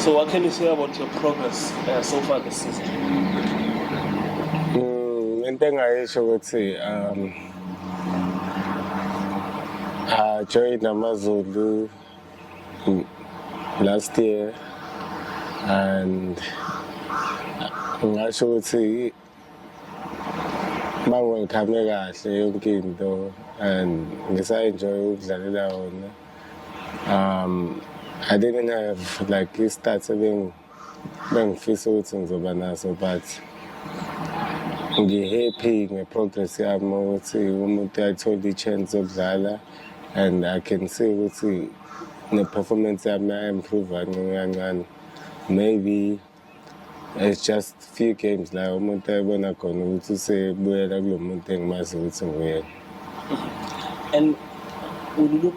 So what can you say about your progress so far this season? Into engayisho ukuthi I joined AmaZulu last year and ngasho ukuthi bangwelcome kahle yonke into and ngisa-enjoy ukudlalela wona. I didn't have like i-stats bengifisa ukuthi ngizoba naso, but ngi-happy nge-progress yami ukuthi umuntu ayithole i-chance yokudlala and I can see ukuthi ne-performance yami ya-improve kancane. Maybe it's just few games la umuntu ayibona khona ukuthi usebuyela kulo muntu engimazi ukuthi nguyena. And when you look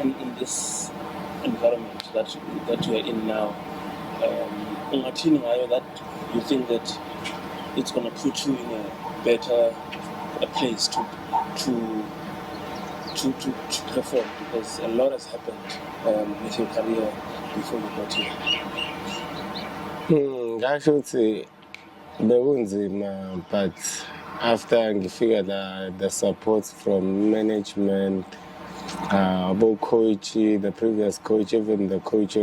in this environment that you are in now, that you think that it's going to put you in a better place to perform, because a lot has happened with your career before you got here. Ngasho ukuthi bekunzima, but after ngifika the support from management, coach, the previous coach, even the coach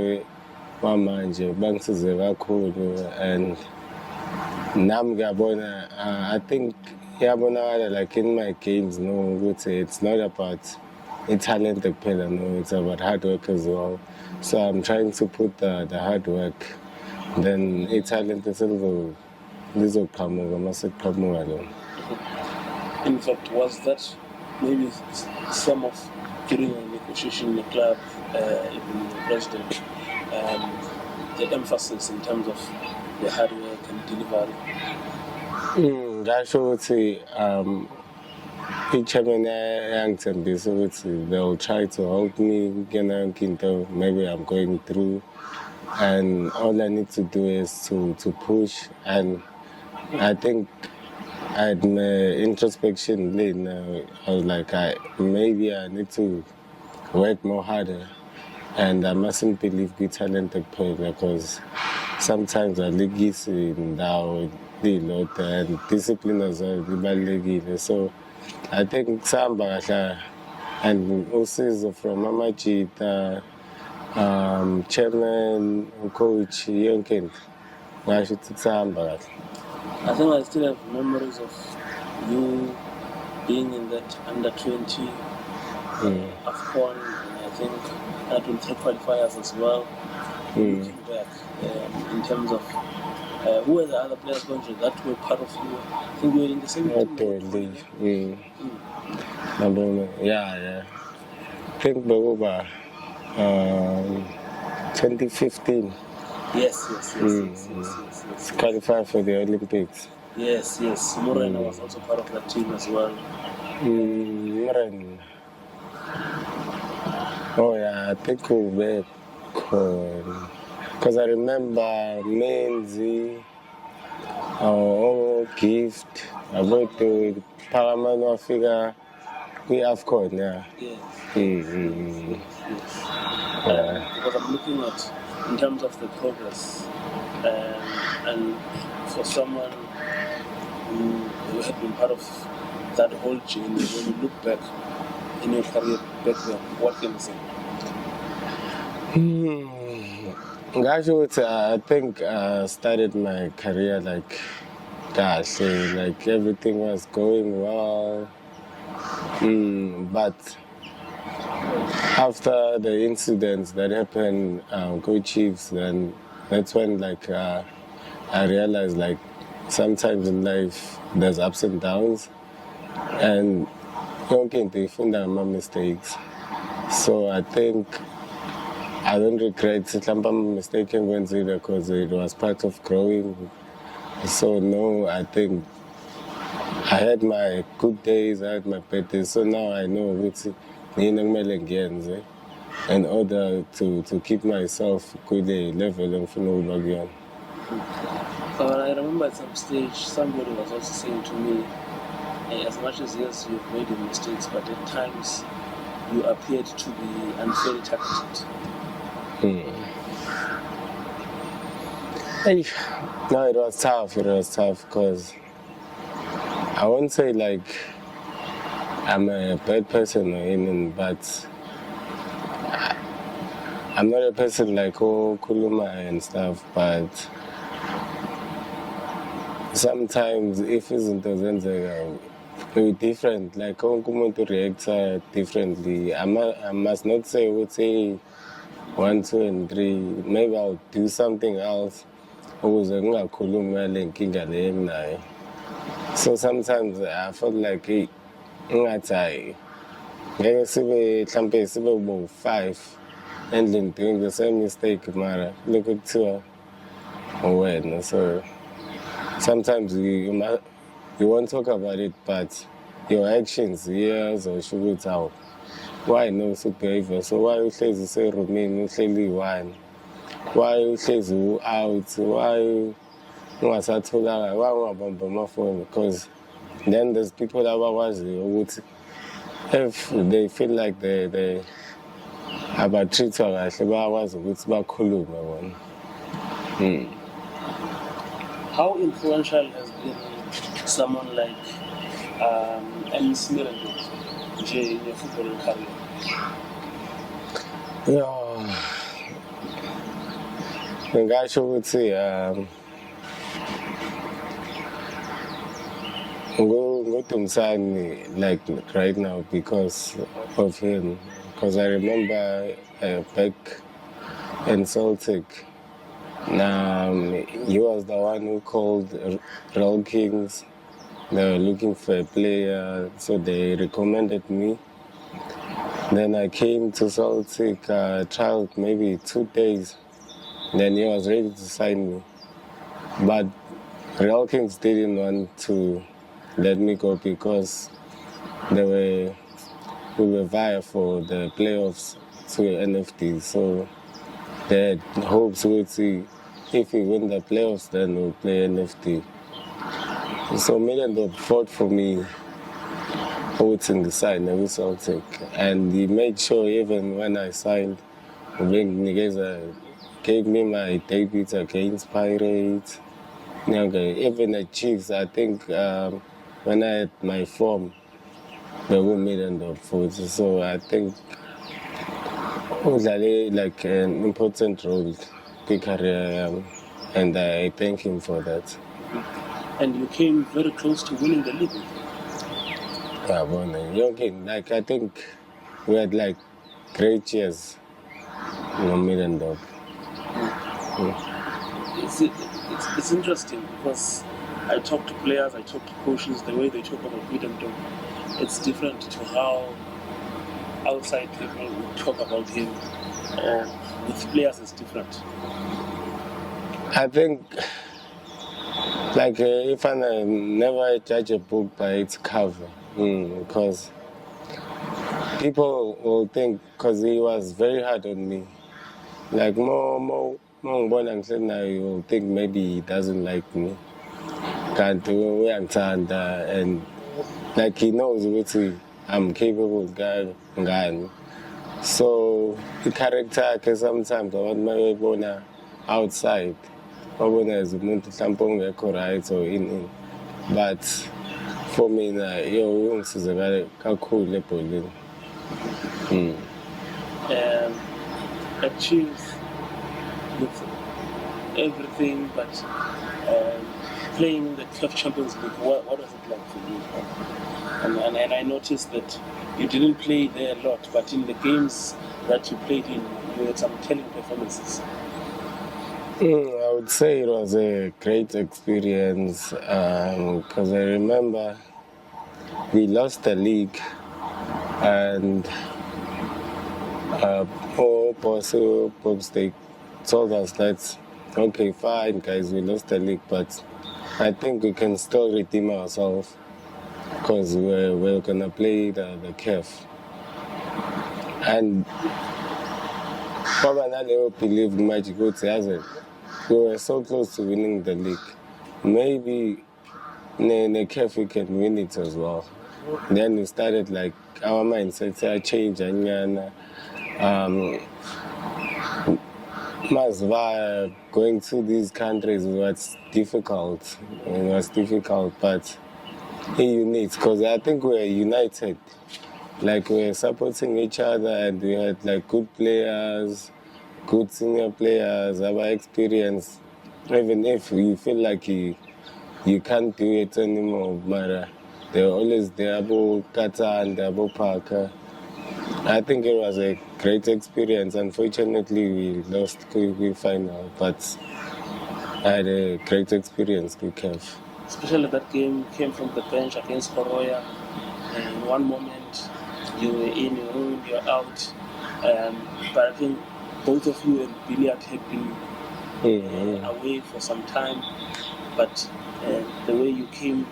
wamanje bangisize kakhulu, and nami ngiyabona, I think yabonakala like in my games, no, ukuthi it's not about talent kuphela, no, it's about hard work as well. So I'm trying to put the hard work, then talent lizoqhamuka masekuqhamuka lona. In fact, was that maybe some of during a negotiation in the club, even the president, the emphasis in terms of the hard work and delivery? Ngasho ukuthi i-chairman yangithembisa ukuthi they'll try to help me kuyona yonke into maybe I'm going through, and all I need to do is to push. And I think I had my introspection late now. I was like, maybe I need to work more harder, and I mustn't believe the talented player, because sometimes I ligisi now lot and discipline as well. So I think samba and also from AmaZulu, chairman, coach, yonke ngasho ukuthi samba. I think I still have memories of you being in that under-20 AFCON, and I think under-23 qualifiers as well. Looking back, in terms of who were the other players that were part of you? I think we were in the same team. Yeah. I think over 2015. Yes. Qualified for the Olympics. Yes. Morena was also part of that team as well. Morena. Oh yeah, I think we'll back. Because I remember Menzi, Gift, about the Paramano figure, we have called, yeah. Yes. Yes. Because I'm looking at, in terms of the progress, and for someone who had been part of that whole journey, when you look back in your career back then, what can you say? I think I started my career like everything was going well. But after the incidents that happened, Kaizer Chiefs, then that's when I realized sometimes in life there's ups and downs, and you can find my mistakes. So I think I don't regret it. I'm mistaken Wednesday because it was part of growing. So no, I think I had my good days, I had my bad days. So now I know what's in order to keep myself good level and for again. I remember at some stage somebody was also saying to me, as much as yes, you've made mistakes, but at times you appeared to be unfairly targeted. Hey, no, it was tough because I won't say like I'm a bad person or anything, but I'm not a person like kuluma and stuff, but sometimes if izinto zenzeka we're different, like wonke umuntu reacts differently. I must not say ukuthi 1, 2 and 3, maybe I'll do something else ukuze kungakhulumi ngale nkinga le enginayo. So sometimes I felt like hey, ngathi hayi ngeke sibe bo 5 endlini doing the same mistake mara look kuthiwa wena. So sometimes you won't talk about it, but your actions ziyazosho ukuthi hawu why no behavior. So why uhlezi userumini uhleli one, why uhlezi out, why ungasatholanga, why ungabamba amafoni? Because then there's people abakwaziyo ukuthi if they feel like they abatreatwa kahle bayakwazi ukuthi bakhulume bona. How influential has been someone like Ernst Middendorp in your footballing career? Yeah, ngingasho ukuthi Dumisani like right now because of him. Because I remember back in Celtic, he was the one who called Real Kings. They were looking for a player, so they recommended me. Then I came to Celtic, trialed maybe 2 days. Then he was ready to sign me. But Real Kings didn't want to let me go because we were vying for the playoffs to NFD. So they had hopes we'd see if we win the playoffs, then we'll play NFD. So Middendorp fought for me in the side with Celtic, and he made sure even when I signed, gave me my debut against Pirates. Even at Chiefs, I think when I had my form, they were Middendorp for. So I think it was like an important role in career, and I thank him for that. And you came very close to winning the league. Like I think we had like great years in Middendorp. It's interesting because I talk to players, I talk to coaches, the way they talk about Middendorp, it's different to how outside people would talk about him, or with players it's different. I think like if I never judge a book by its cover, because people will think, because he was very hard on me, like more you will think maybe he doesn't like me, and like he knows what I'm capable guy. So the character sometimes I outside as right or in, but for me Achieve with everything, but playing in the CAF Champions League, what was it like for you? And I noticed that you didn't play there a lot, but in the games that you played in, you had some telling performances. I would say it was a great experience because I remember we lost the league and they told us that, okay, fine guys, we lost the league, but I think we can still redeem ourselves because we're gonna play the CAF. And Baba believe Magic Goodz, we were so close to winning the league. Maybe the CAF we can win it as well. Then we started like our mindset changed and Mazva, going to these countries was difficult. It was difficult, but unique because I think we're united. Like we're supporting each other, and we had like good players, good senior players, our experience. Even if you feel like you can't do it anymore, but they're always there about Kata and about Parker. I think it was a great experience. Unfortunately, we lost the final, but I had a great experience with Kev. Especially that game came from the bench against Horoya. And in one moment, you were in, you're out. But I think both of you and Billiard had been away for some time. But the way you came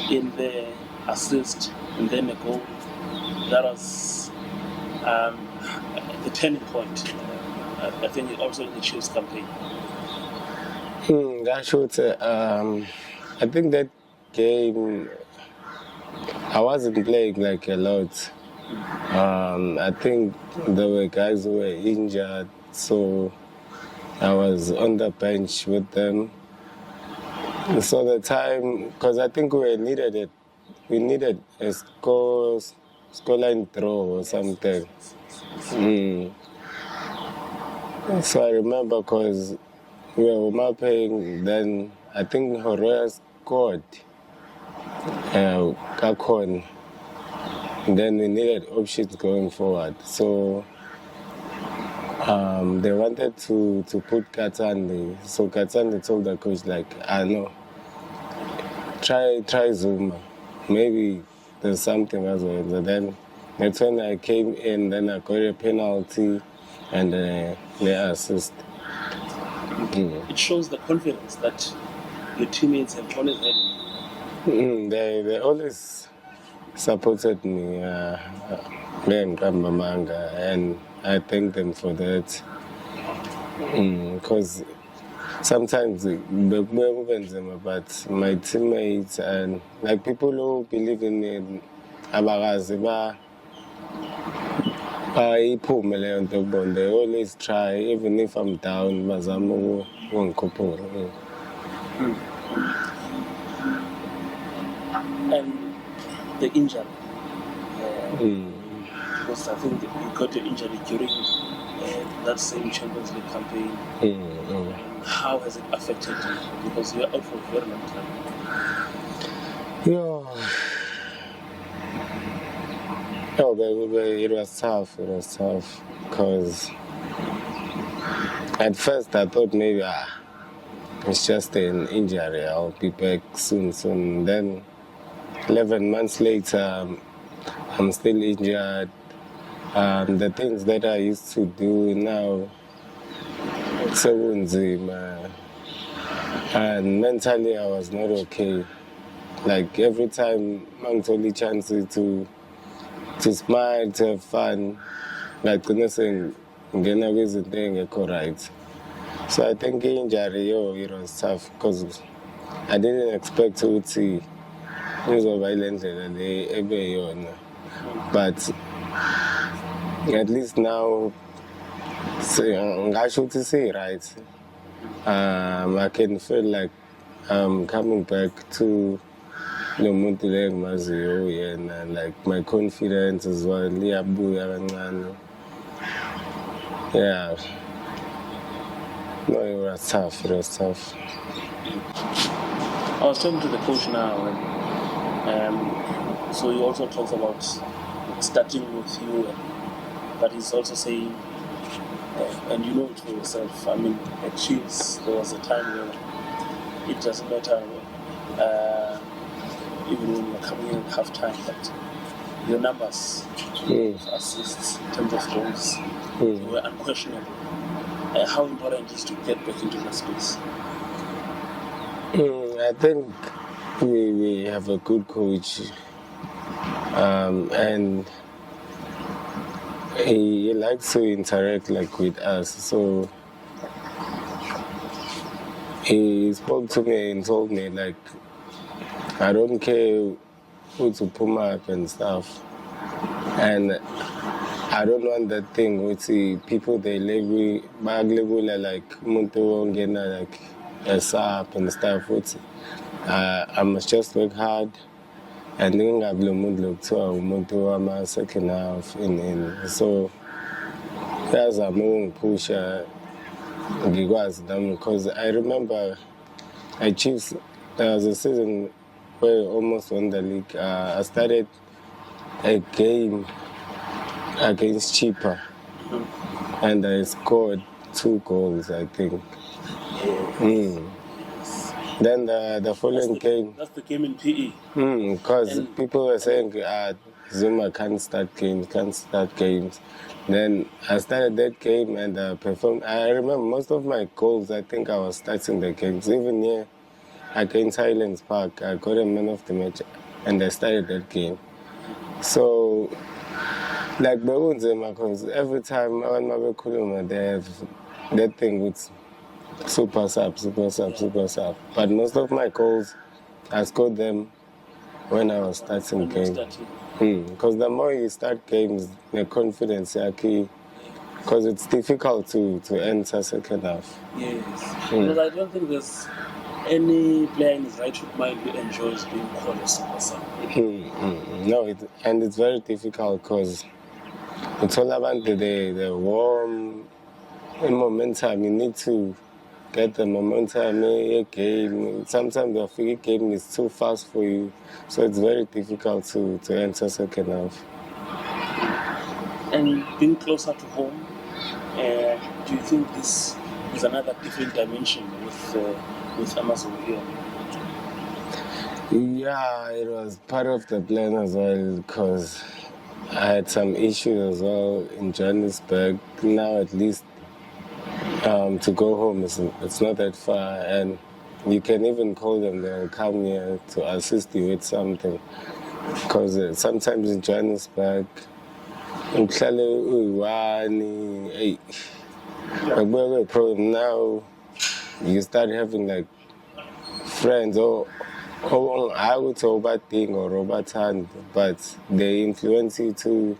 in the assist and then a goal, that was the turning point. I think also in the Chiefs campaign. I think that game, I wasn't playing like a lot. I think there were guys who were injured, so I was on the bench with them. So the time, because I think we needed it. We needed a scoreline draw or something. So I remember because we were mapping, then I think Horoya scored Kakon. Then we needed options going forward. So they wanted to put Katandi. So Katandi told the coach, like, no, try Zuma. Maybe there's something as well. And then that's when I came in, then I got a penalty and the assist. It shows the confidence that your teammates have always had. They always supported me, and I thank them for that. Because sometimes, but my teammates and like people who believe in me, they always try, even if I'm down, And the injury, because I think you got your injury during that same Champions League campaign. How has it affected you? Because you are out for a very long time. It was tough. It was tough because at first I thought maybe it's just an injury. I'll be back soon. Then 11 months later, I'm still injured. The things that I used to do now, so and mentally I was not okay. Like every time I'm only chance to smile, to have fun, like saying, right. So I think injury, it was tough because I didn't expect to see but at least now, I should say right. I can feel like I'm coming back to and like my confidence as well. Yeah. No, it was tough. I was talking to the coach now, and so he also talks about starting with you, but he's also saying, and you know it for yourself, I mean, at Chiefs, there was a time where it doesn't matter, even when you're coming in at half-time, but your numbers, assists, in terms of goals, were unquestionable. How important is to get back into that space? I think we have a good coach, and he likes to interact like with us. So he spoke to me and told me like, I don't care who to put up and stuff. And I don't want that thing with the people they label like umuntu ongena like a sap and stuff. I must just work hard and ngingabi lo muntu lokuthiwa umuntu wama-second half in. So yazama ukungiphusha ngikwazi nami because I remember at Chiefs there was a season where we almost won the league. I started a game against Chipa and I scored 2 goals, I think. Then the following game... That's the game in PE. Because people were saying Zuma can't start games. Then I started that game and performed. I remember most of my goals, I think I was starting the games. Even here against Highlands Park, I got a man of the match and I started that game. So, like, because every time I went to they have that thing with super sub. But most of my goals, I scored them when I was starting games. Because the more you start games, the confidence is key. Because it's difficult to enter second half. Yes. Because I don't think there's any player in his right mind who enjoys being called a super sub. No, and it's very difficult because it's all about the warm momentum. You need to get the momentum in a game. Sometimes the free game is too fast for you, so it's very difficult to enter second half. And being closer to home, do you think this is another different dimension with AmaZulu here? Yeah, it was part of the plan as well because I had some issues as well in Johannesburg. Now at least to go home, it's not that far, and you can even call them, they'll come here to assist you with something. Because sometimes in Johannesburg, problem now, you start having like friends or I would say thing or Robertan, but they influence you to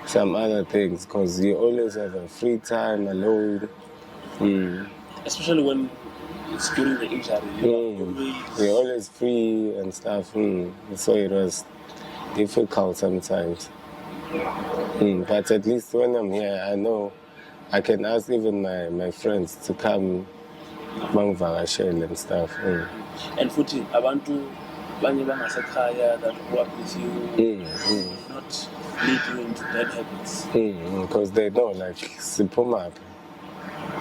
some other things because you always have a free time alone. Especially when it's during the injury. You're always free and stuff. So it was difficult sometimes. But at least when I'm here, I know I can ask even my friends to come bangivakashele and stuff. And futhi abantu banye bangasekhaya that grew up with you not lead you into bad habits. Because they know like siphuma,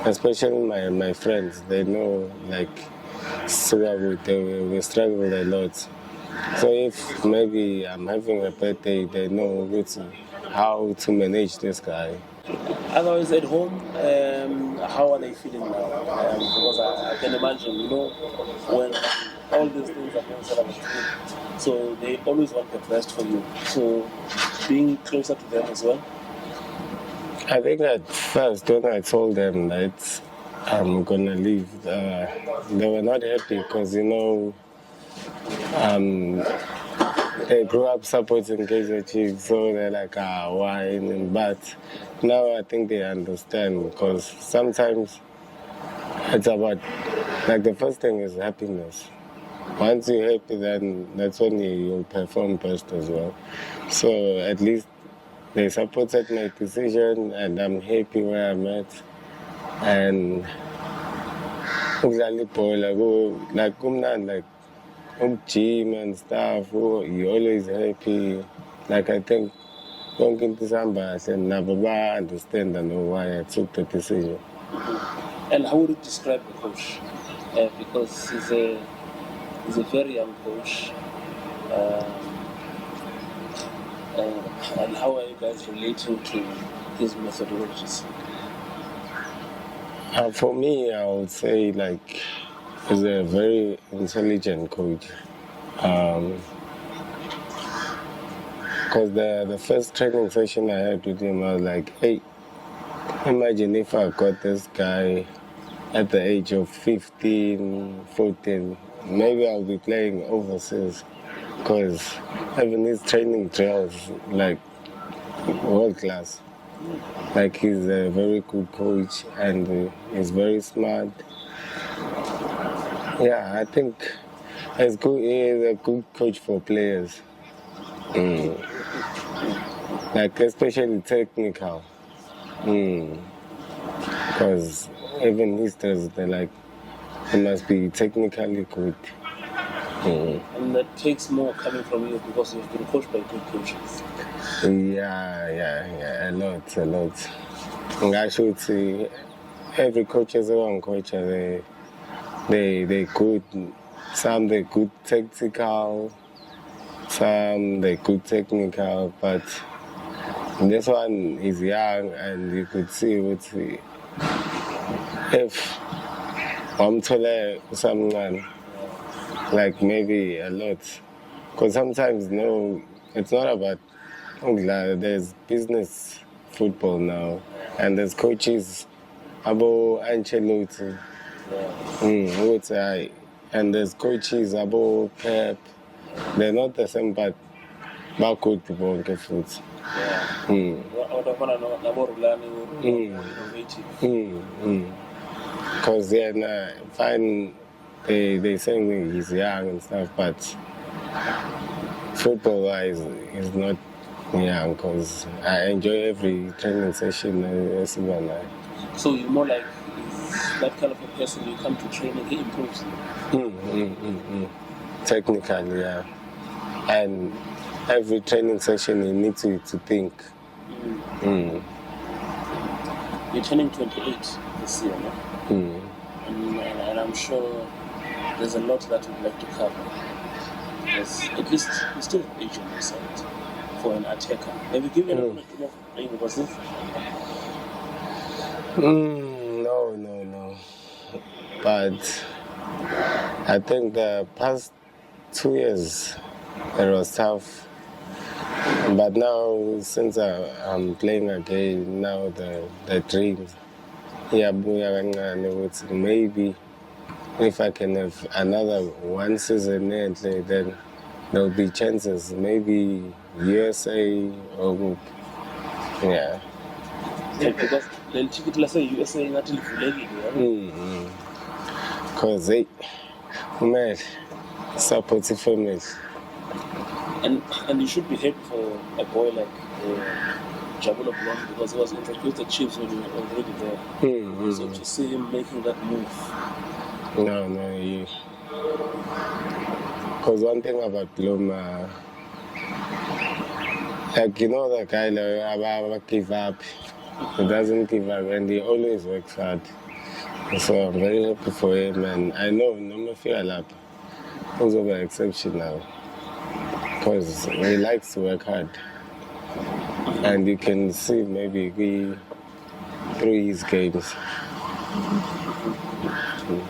especially my friends, they know like we struggled a lot. So if maybe I'm having a bad day, they know how to manage this guy. Otherwise at home, how are they feeling now? Because I can imagine, when all these things are being celebrated, so they always want the best for you. So being closer to them as well? I think at first when I told them that I'm gonna leave, they were not happy because they grew up supporting Kaizer Chiefs, so they're like, why? But now I think they understand because sometimes it's about, like the first thing is happiness. Once you're happy, then that's when you'll perform best as well. So at least they supported my decision and I'm happy where I'm at. And like gym and stuff, you're always happy. Like I think don't get this ambassador and never understand and know why I took the decision. And how would you describe the coach? Because he's a very young coach. And how are you guys relating to his methodologies? For me, I would say like he's a very intelligent coach. Because the first training session I had with him, I was like, hey, imagine if I got this guy at the age of 15, 14, maybe I'll be playing overseas. Because having his training drills, like, world class. Like he's a very good coach and he's very smart. Yeah, I think he's good. He is a good coach for players. Like especially technical. Because even his does, they're like, he must be technically good. And that takes more coming from you because you've been coached by good coaches. Yeah, a lot. I should say every coach is one coach. They good. Some they good tactical, some they good technical. But this one is young, and you could see if I'm telling someone like maybe a lot, because sometimes no, it's not about. There's business football now, and there's coaches about Ancelotti, and there's coaches about Pep. They're not the same, but good people on the foot. Because fine, they saying he's young and stuff, but football wise, he's not. Yeah, because I enjoy every training session. So you're more like that kind of a person. You come to training, he improves. Technically, yeah. And every training session, you need to think. You're turning 28 this year, no? And I'm sure there's a lot that you'd like to cover. Yes, at least you still have age on your side. For an attacker. Have you given a moment of playing overseas? No. But I think the past 2 years it was tough. But now since I'm playing again, now the dreams. Maybe if I can have another one season then there'll be chances. Maybe USA or yeah. Because the ticket, let's say USA, not in the Because they, man, support the family. And you should be happy for a boy like Jabulo Blonde because he was introduced with the Chiefs when he was already there. So to see him making that move. No. Because one thing about Bloom, like you know the guy like give up. He doesn't give up and he always works hard. So I'm very happy for him and I know no feel like he's over exceptional. Because he likes to work hard. And you can see maybe through his games.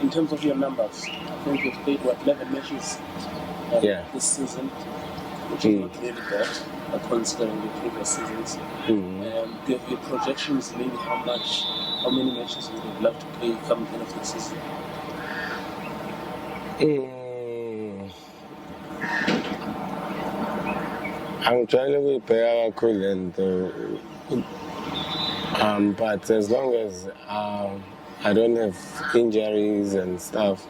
In terms of your numbers, I think you've played 11 matches this season, which is not really bad considering the previous seasons. Do you have your projections, maybe how many matches you would love to play come the end of the season? I'm trying to be better and but as long as I don't have injuries and stuff,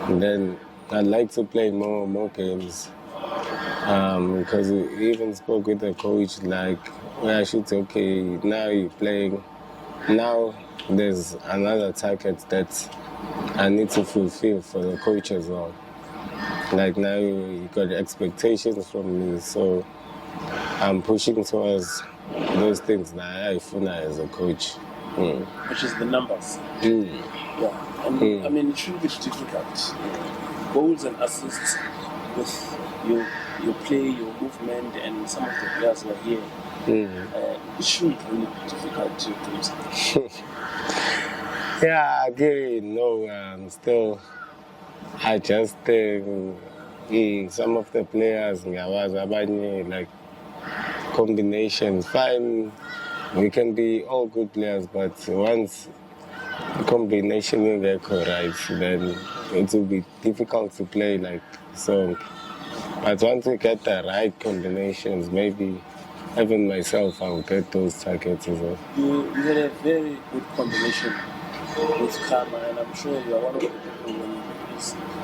then I'd like to play more games. Because we even spoke with the coach, like, I should say, okay, now you're playing. Now there's another target that I need to fulfill for the coach as well. Like now you got expectations from me, so I'm pushing towards those things that I feel as a coach. Which is the numbers. Yeah. And I mean, it shouldn't be difficult. Goals and assists with your play, your movement, and some of the players who are here. It shouldn't really be difficult to do something. Yeah, I get it. No, still, I just think some of the players, like combinations, fine. We can be all good players, but once the combination will get correct, then it will be difficult to play like so. But once we get the right combinations, maybe even myself, I'll get those targets as well. You had a very good combination with Kama, and I'm sure you are one of the people when you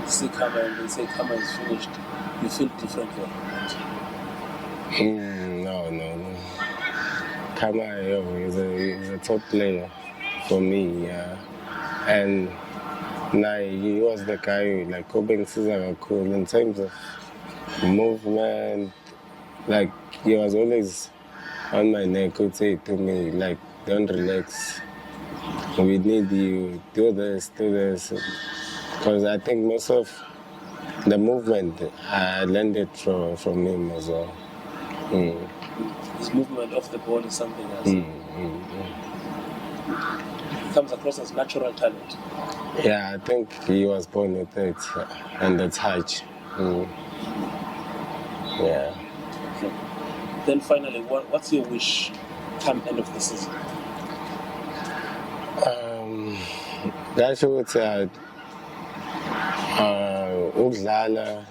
see Kama and they say Kama is finished, you feel differently about it. No. Kama is a top player for me, yeah. And he was the guy like cool in terms of movement. Like he was always on my neck, would say to me like, don't relax. We need you, do this. Because I think most of the movement I learned it from him as well. His movement off the ball is something else. He comes across as natural talent. Yeah, I think he was born with it and the touch. Yeah. Okay. Then finally, what's your wish come end of the season? That's what ukudlala,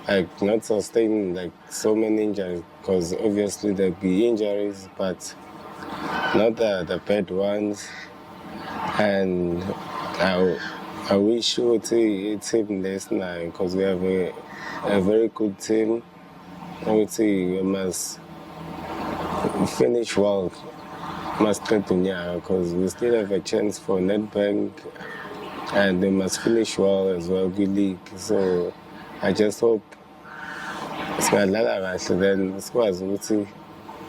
like not sustain like so many injuries, because obviously there'll be injuries, but not the bad ones. And I wish you would see a team this night, because we have a very good team. I would say we must finish well, must continue, because we still have a chance for Nedbank, and they must finish well as well, good league. So I just hope singadlala kahle, then sikwazi ukuthi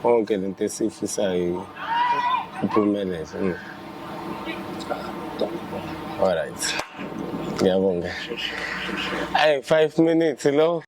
konke lento esiyifisayo iphumelele. All right. Ngiyabonga. Hey, 5 minutes, hello.